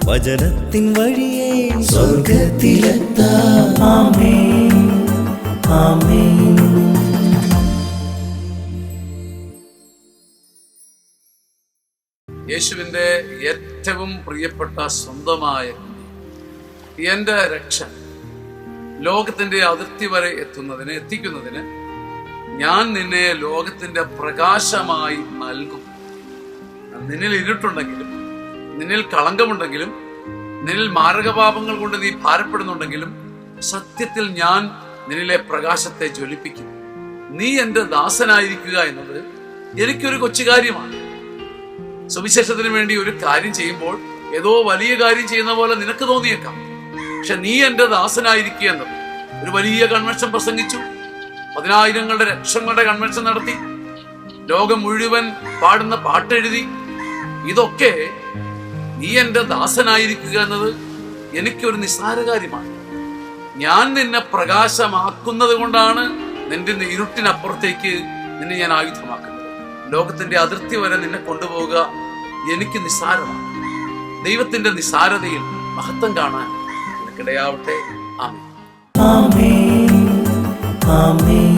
വചനത്തിൻ വഴിയേ സ്വർഗ്ഗത്തിലെത്താം. ആമേൻ, ആമേൻ. യേശുവിൻ്റെ ഏറ്റവും പ്രിയപ്പെട്ട സ്വന്തമായ എൻ്റെ രക്ഷ ലോകത്തിൻ്റെ അതിർത്തി വരെ എത്തിക്കുന്നതിന് ഞാൻ നിന്നെ ലോകത്തിൻ്റെ പ്രകാശമായി നൽകും. നിന്നിൽ ഇരുട്ടുണ്ടെങ്കിലും, നിന്നിൽ കളങ്കമുണ്ടെങ്കിലും, നിന്നിൽ മാരകപാപങ്ങൾ കൊണ്ട് നീ ഭാരപ്പെടുന്നുണ്ടെങ്കിലും, സത്യത്തിൽ ഞാൻ നിന്നിലെ പ്രകാശത്തെ ജ്വലിപ്പിക്കും. നീ എൻ്റെ ദാസനായിരിക്കുക എന്നത് എനിക്കൊരു കൊച്ചു കാര്യമാണ്. സുവിശേഷത്തിന് വേണ്ടി ഒരു കാര്യം ചെയ്യുമ്പോൾ ഏതോ വലിയ കാര്യം ചെയ്യുന്ന പോലെ നിനക്ക് തോന്നിയേക്കാം. പക്ഷെ നീ എൻ്റെ ദാസനായിരിക്കുക എന്നത്, ഒരു വലിയ കൺവെൻഷൻ പ്രസംഗിച്ചു, 10,000 ലക്ഷങ്ങളുടെ കൺവെൻഷൻ നടത്തി, ലോകം മുഴുവൻ പാടുന്ന പാട്ടെഴുതി, ഇതൊക്കെ നീ എൻ്റെ ദാസനായിരിക്കുക എന്നത് എനിക്കൊരു നിസ്സാര കാര്യമാണ്. ഞാൻ നിന്നെ പ്രകാശമാക്കുന്നത് കൊണ്ടാണ് നിന്റെ ഇരുട്ടിനപ്പുറത്തേക്ക് നിന്നെ ഞാൻ ആയുധമാക്കുന്നത്. ലോകത്തിന്റെ അതിർത്തി വരെ നിന്നെ കൊണ്ടുപോവുക എനിക്ക് നിസ്സാരമാണ്. ദൈവത്തിന്റെ നിസ്സാരതയിൽ മഹത്വം കാണാൻ നിനക്കിടയാവട്ടെ. ആമേൻ, ആമേൻ, ആമേൻ.